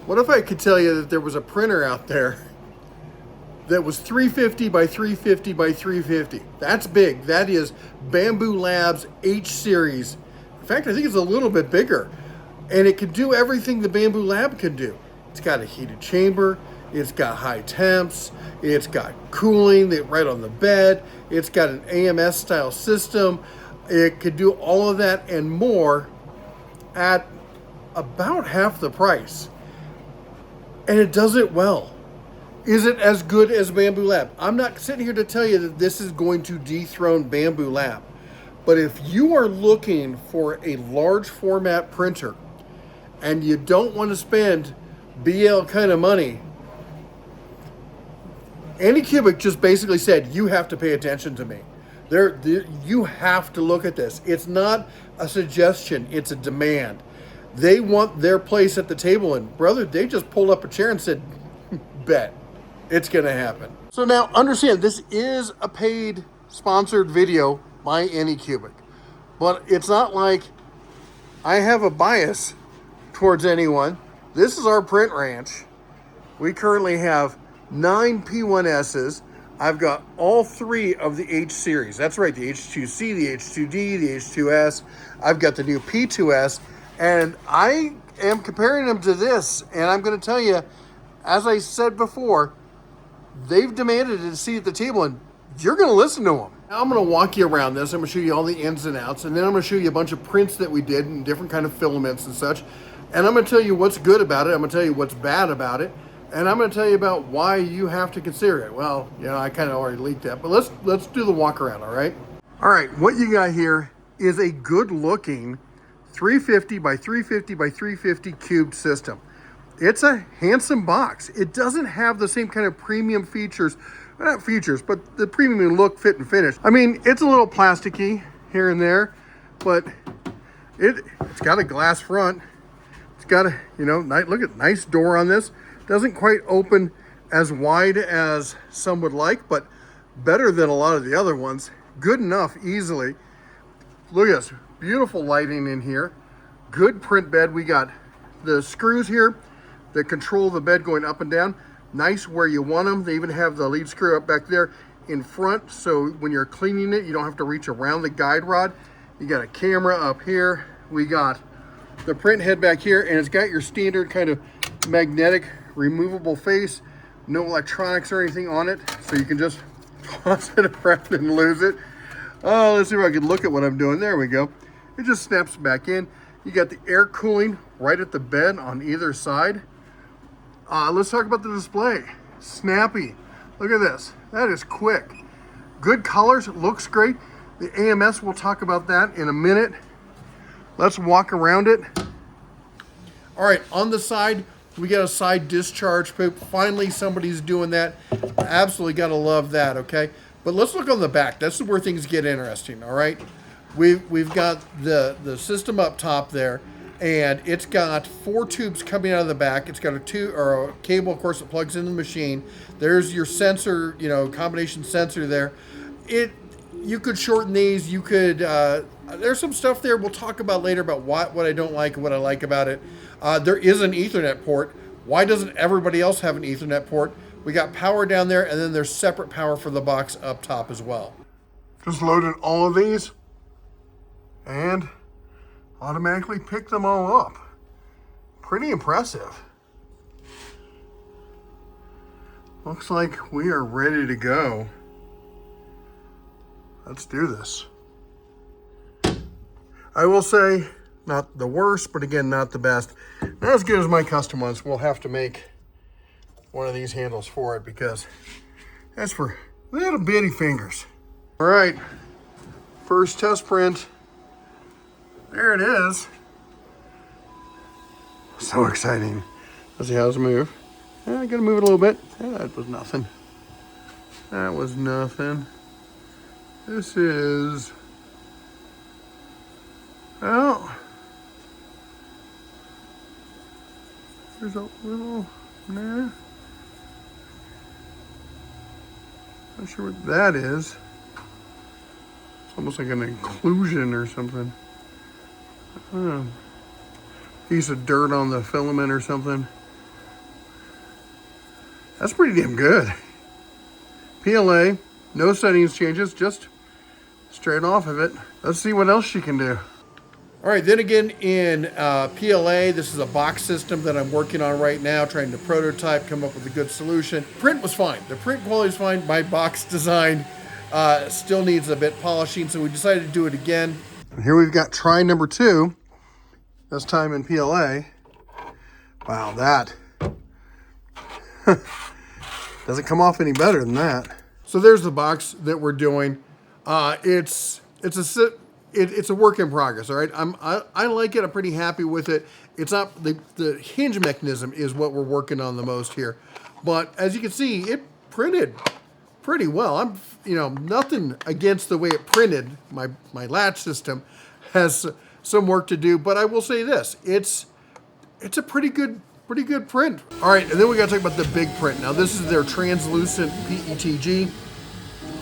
What if I could tell you that there was a printer out there that was 350 by 350 by 350? That's big. That is Bambu Labs H series. In fact, I think it's a little bit bigger. And it can do everything the Bambu Lab can do. It's got a heated chamber. It's got high temps. It's got cooling right on the bed. It's got an AMS style system. It could do all of that and more at about half the price. And it does it well. Is it as good as Bambu Lab? I'm not sitting here to tell you that this is going to dethrone Bambu Lab. But if you are looking for a large format printer and you don't want to spend BL kind of money, Anycubic just basically said, you have to pay attention to me. You have to look at this. It's not a suggestion, it's a demand. They want their place at the table, and brother, they just pulled up a chair and said, bet, it's gonna happen. So now understand, this is a paid sponsored video by Anycubic, but it's not like I have a bias towards anyone. This is our print ranch. We currently have 9 P1Ss. I've got all 3 of the H series. That's right, the H2C, the H2D, the H2S. I've got the new P2S. And I am comparing them to this, and I'm going to tell you, as I said before, they've demanded a seat at the table, and you're going to listen to them. Now I'm going to walk you around this. I'm going to show you all the ins and outs, and then I'm going to show you a bunch of prints that we did and different kind of filaments and such. And I'm going to tell you what's good about it. I'm going to tell you what's bad about it, and I'm going to tell you about why you have to consider it. Well, you know, I kind of already leaked that, but let's do the walk around. All right. All right. What you got here is a good-looking 350 by 350 by 350 cubed system. It's a handsome box. It doesn't have the same kind of premium features, well, not features, but the premium look, fit, and finish. I mean, it's a little plasticky here and there, but it's got a glass front. It's got a, you know, look at nice door on this. Doesn't quite open as wide as some would like, but better than a lot of the other ones. Good enough, easily. Look at this. Beautiful lighting in here. Good print bed. We got the screws here that control the bed going up and down. Nice where you want them. They even have the lead screw up back there in front, so when you're cleaning it, you don't have to reach around the guide rod. You got a camera up here. We got the print head back here, and it's got your standard kind of magnetic removable face. No electronics or anything on it, so you can just toss it around and lose it. Oh, let's see if I can look at what I'm doing. There we go. It just snaps back in. You got the air cooling right at the bed on either side. Let's talk about the display. Snappy. Look at this. That is quick. Good colors. Looks great. The AMS, we'll talk about that in a minute. Let's walk around it. All right, on the side, we got a side discharge poop. Finally, somebody's doing that. Absolutely got to love that, okay? But let's look on the back. That's where things get interesting, all right? We've got the system up top there, and it's got 4 tubes coming out of the back. It's got a cable, of course, that plugs in the machine. There's your sensor, you know, combination sensor there. You could shorten these. You could. There's some stuff there we'll talk about later about what I don't like and what I like about it. There is an Ethernet port. Why doesn't everybody else have an Ethernet port? We got power down there, and then there's separate power for the box up top as well. Just loaded all of these and automatically pick them all up. Pretty impressive. Looks like we are ready to go. Let's do this. I will say, not the worst, but again, not the best. Not as good as my custom ones. We'll have to make one of these handles for it because that's for little bitty fingers. All right, first test print. There it is. So exciting. Let's see how this move. I gotta move it a little bit. That was nothing. That was nothing. This is, oh, there's a little, nah. Not sure what that is. It's almost like an inclusion or something. Piece of dirt on the filament or something. That's pretty damn good. PLA, no settings changes, just straight off of it. Let's see what else she can do. All right, then again in PLA, this is a box system that I'm working on right now, trying to prototype, come up with a good solution. Print was fine. The print quality is fine. My box design still needs a bit polishing, so we decided to do it again. And here we've got try number 2, this time in PLA. Wow, that doesn't come off any better than that. So there's the box that we're doing. It's a work in progress, all right? I like it. I'm pretty happy with it. It's not the hinge mechanism is what we're working on the most here, but as you can see, it printed pretty well. I'm nothing against the way it printed. My latch system has some work to do, but I will say this: it's a pretty good print. All right, and then we got to talk about the big print. Now this is their translucent PETG.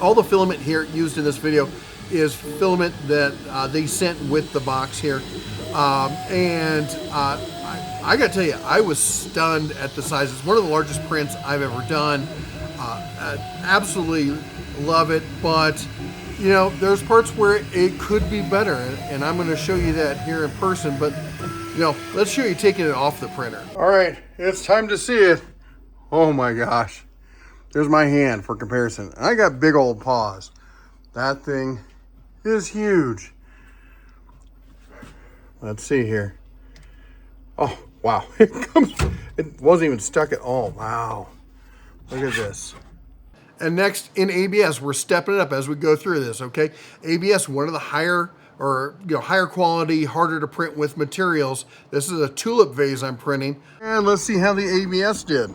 All the filament here used in this video is filament that they sent with the box here. I gotta tell you, I was stunned at the size. It's one of the largest prints I've ever done. I absolutely love it, but there's parts where it could be better, and I'm gonna show you that here in person, but let's show you taking it off the printer. All right, it's time to see it. Oh my gosh. There's my hand for comparison. I got big old paws. That thing is huge. Let's see here. Oh, wow. It wasn't even stuck at all. Wow. Look at this. And next in ABS, we're stepping it up as we go through this, okay? ABS, one of the higher quality, harder to print with materials. This is a tulip vase I'm printing. And let's see how the ABS did.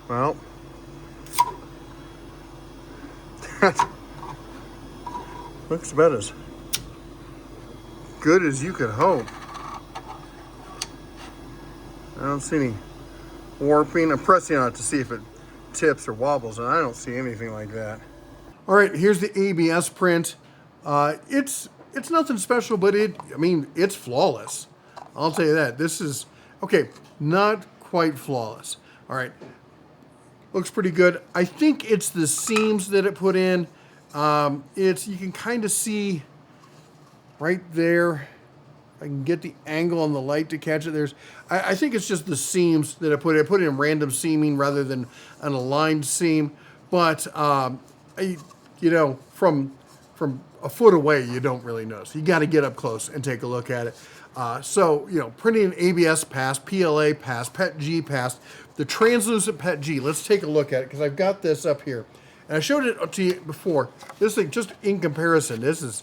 Well, that looks about as good as you could hope. I don't see any warping. I'm pressing on it to see if it tips or wobbles, and I don't see anything like that. All right, here's the ABS print. It's nothing special, but it's flawless. I'll tell you that. This is, okay, not quite flawless. All right. Looks pretty good. I think it's the seams that it put in. You can kind of see right there. I can get the angle on the light to catch it. I think it's just the seams that I put in. I put it in random seaming rather than an aligned seam. But from a foot away, you don't really notice. You got to get up close and take a look at it. Printing an ABS passed, PLA passed, PETG passed. The translucent PETG, let's take a look at it because I've got this up here. And I showed it to you before. This thing, just in comparison, so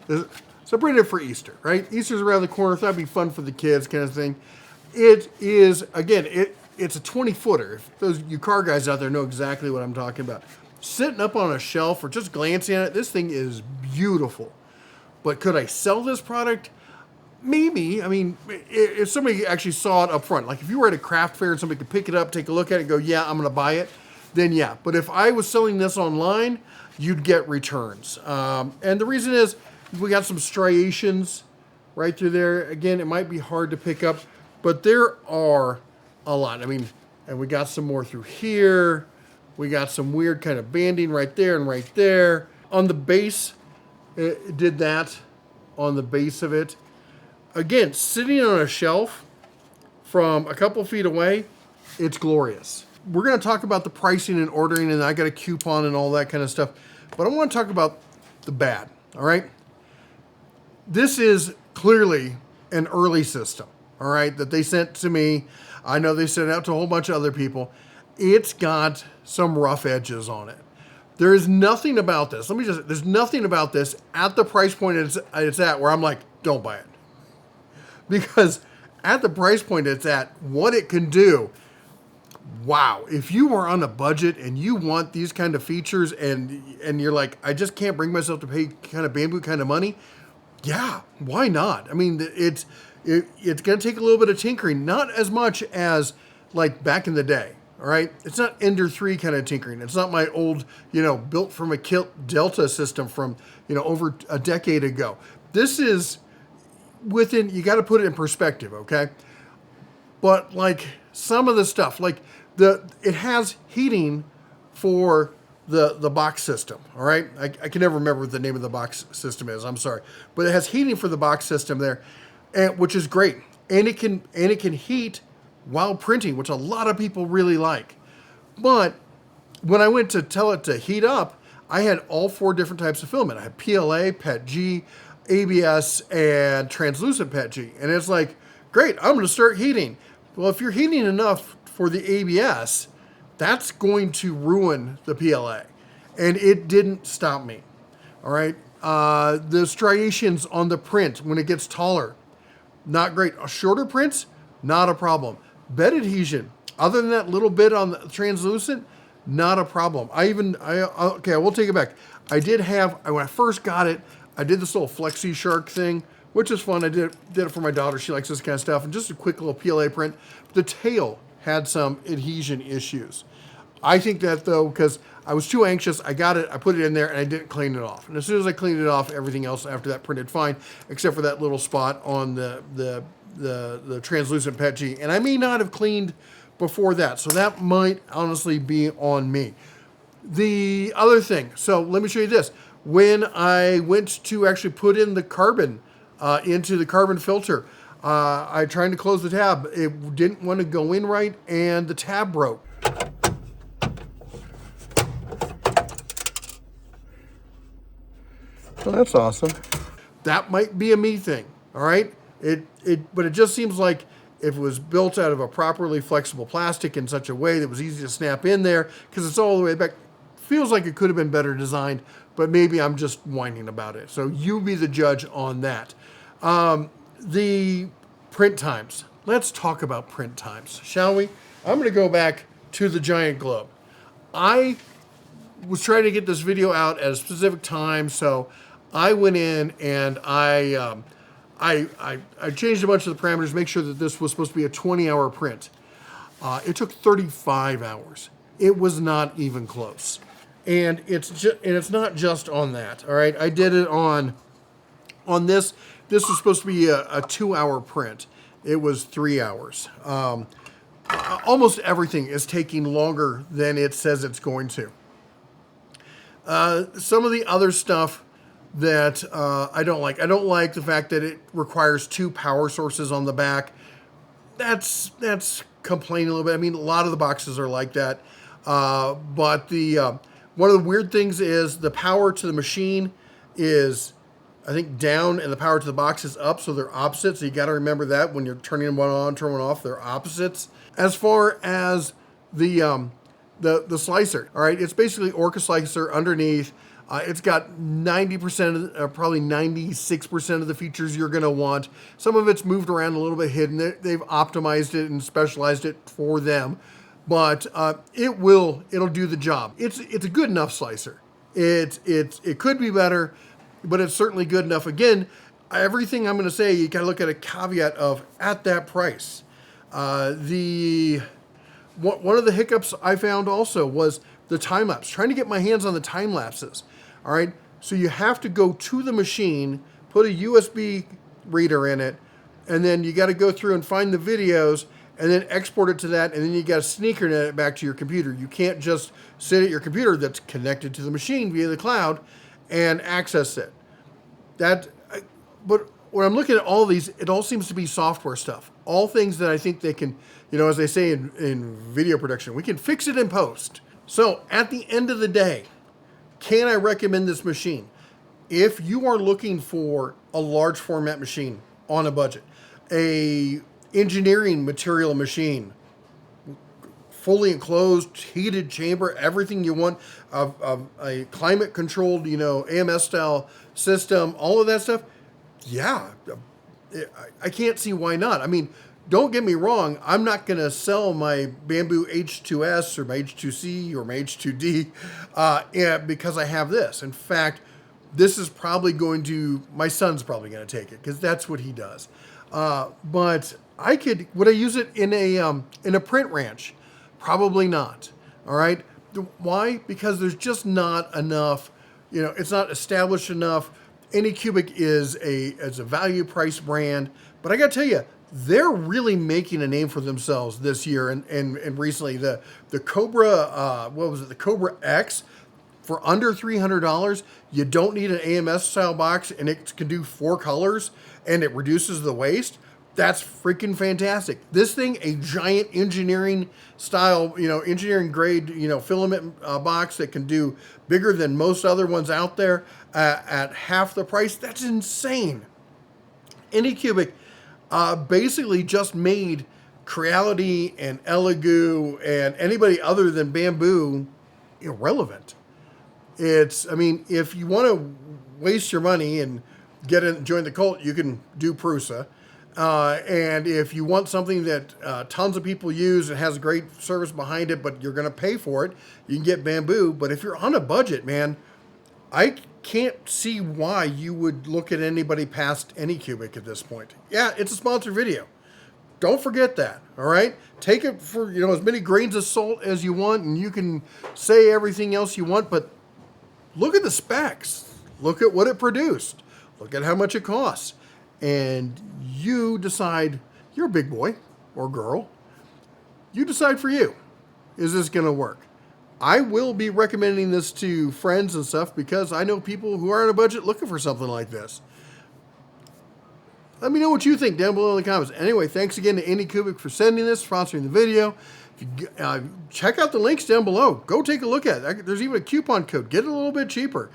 I printed it for Easter, right? Easter's around the corner, so that'd be fun for the kids kind of thing. It is, again, it's a 20-footer. If those you car guys out there know exactly what I'm talking about. Sitting up on a shelf or just glancing at it, this thing is beautiful. But could I sell this product? Maybe. I mean, if somebody actually saw it up front, like if you were at a craft fair and somebody could pick it up, take a look at it and go, yeah, I'm going to buy it, then yeah. But if I was selling this online, you'd get returns. And the reason is we got some striations right through there. Again, it might be hard to pick up, but there are a lot. I mean, and we got some more through here. We got some weird kind of banding right there and right there. On the base, it did that on the base of it. Again, sitting on a shelf from a couple feet away, it's glorious. We're going to talk about the pricing and ordering, and I got a coupon and all that kind of stuff. But I want to talk about the bad, all right? This is clearly an early system, all right, that they sent to me. I know they sent it out to a whole bunch of other people. It's got some rough edges on it. There is nothing about this. There's nothing about this at the price point it's at where I'm like, don't buy it. Because at the price point it's at, what it can do, wow. If you are on a budget and you want these kind of features and you're like, I just can't bring myself to pay kind of Bambu kind of money, yeah, why not? I mean, it's going to take a little bit of tinkering, not as much as like back in the day. All right, it's not Ender 3 kind of tinkering. It's not my old, built from a Kilt Delta system from, over a decade ago. this is within, you got to put it in perspective, okay? But like some of the stuff, like it has heating for the box system, all right? I can never remember what the name of the box system is, I'm sorry. But it has heating for the box system there, and which is great. And it can heat while printing, which a lot of people really like. But when I went to tell it to heat up, I had all 4 different types of filament. I had PLA, PETG, ABS, and translucent PETG. And it's like, great, I'm going to start heating. Well, if you're heating enough for the ABS, that's going to ruin the PLA. And it didn't stop me. All right. The striations on the print when it gets taller, not great. Shorter prints, not a problem. Bed adhesion, other than that little bit on the translucent, not a problem. Okay, I will take it back. I did have, when I first got it, I did this little Flexi Shark thing, which is fun. I did it for my daughter. She likes this kind of stuff. And just a quick little PLA print. The tail had some adhesion issues. I think that though, because I was too anxious, I got it, I put it in there, and I didn't clean it off. And as soon as I cleaned it off, everything else after that printed fine, except for that little spot on the translucent PETG. And I may not have cleaned before that, so that might honestly be on me. The other thing, so let me show you this. When I went to actually put in the carbon into the carbon filter, I tried to close the tab. It didn't want to go in right, and the tab broke. Well, that's awesome. That might be a me thing, all right? But it just seems like if it was built out of a properly flexible plastic in such a way that was easy to snap in there, because it's all the way back, feels like it could have been better designed, but maybe I'm just whining about it. So you be the judge on that. The print times. Let's talk about print times, shall we? I'm going to go back to the giant globe. I was trying to get this video out at a specific time, so I went in and I changed a bunch of the parameters to make sure that this was supposed to be a 20-hour print. It took 35 hours. It was not even close. And it's not just on that, all right? I did it on this. This was supposed to be a 2-hour print. It was 3 hours. Almost everything is taking longer than it says it's going to. Some of the other stuff that I don't like. I don't like the fact that it requires 2 power sources on the back. That's complaining a little bit. I mean, a lot of the boxes are like that. But one of the weird things is the power to the machine is, I think, down, and the power to the box is up, so they're opposite. So you got to remember that when you're turning one on, turning one off, they're opposites. As far as the slicer, all right, it's basically Orca slicer underneath. It's got 90%, probably 96% of the features you're going to want. Some of it's moved around a little bit hidden. They've optimized it and specialized it for them, but it'll do the job. It's a good enough slicer. It could be better, but it's certainly good enough. Again, everything I'm going to say, you got to look at a caveat of at that price. One of the hiccups I found also was the time lapse. Trying to get my hands on the time lapses. All right, so you have to go to the machine, put a USB reader in it, and then you got to go through and find the videos, and then export it to that, and then you got to sneaker net it back to your computer. You can't just sit at your computer that's connected to the machine via the cloud and access it. But when I'm looking at all these, it all seems to be software stuff. All things that I think they can, as they say in video production, we can fix it in post. So at the end of the day, can I recommend this machine? If you are looking for a large format machine on a budget, a engineering material machine, fully enclosed, heated chamber, everything you want, a climate controlled, AMS style system, all of that stuff, yeah, I can't see why not. I mean, don't get me wrong, I'm not going to sell my Bambu H2S or my H2C or my H2D because I have this. In fact, this is probably my son's probably going to take it because that's what he does. But would I use it in a print ranch? Probably not. All right. Why? Because there's just not enough, it's not established enough. Anycubic is a value price brand, but I got to tell you, they're really making a name for themselves this year and recently. The Cobra, what was it? The Cobra X. For under $300, you don't need an AMS style box, and it can do 4 colors, and it reduces the waste. That's freaking fantastic. This thing, a giant engineering style, engineering grade, filament box that can do bigger than most other ones out there at half the price. That's insane. Anycubic basically just made Creality and Elegoo and anybody other than Bambu irrelevant. If you want to waste your money and join the cult, you can do Prusa. And if you want something that tons of people use and has great service behind it, but you're going to pay for it, you can get Bambu. But if you're on a budget, man, I can't see why you would look at anybody past Anycubic at this point. Yeah, it's a sponsored video. Don't forget that, all right? Take it for as many grains of salt as you want, and you can say everything else you want, but look at the specs. Look at what it produced. Look at how much it costs. And you decide, you're a big boy or girl, you decide for you, is this going to work? I will be recommending this to friends and stuff because I know people who are on a budget looking for something like this. Let me know what you think down below in the comments. Anyway, thanks again to Anycubic for sending this, sponsoring the video. Check out the links down below. Go take a look at it. There's even a coupon code. Get it a little bit cheaper.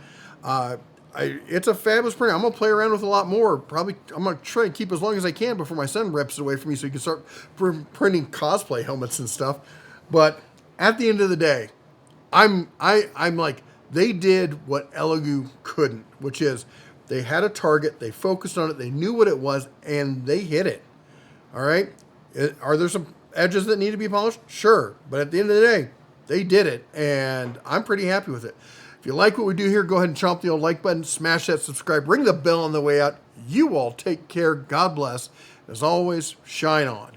It's a fabulous printer. I'm going to play around with a lot more. Probably, I'm going to try to keep as long as I can before my son rips it away from me so he can start printing cosplay helmets and stuff. But at the end of the day, I'm like, they did what Elegoo couldn't, which is they had a target, they focused on it, they knew what it was, and they hit it. All right? Are there some edges that need to be polished? Sure. But at the end of the day, they did it, and I'm pretty happy with it. If you like what we do here, go ahead and chomp the old like button, smash that subscribe, ring the bell on the way out. You all take care. God bless. As always, shine on.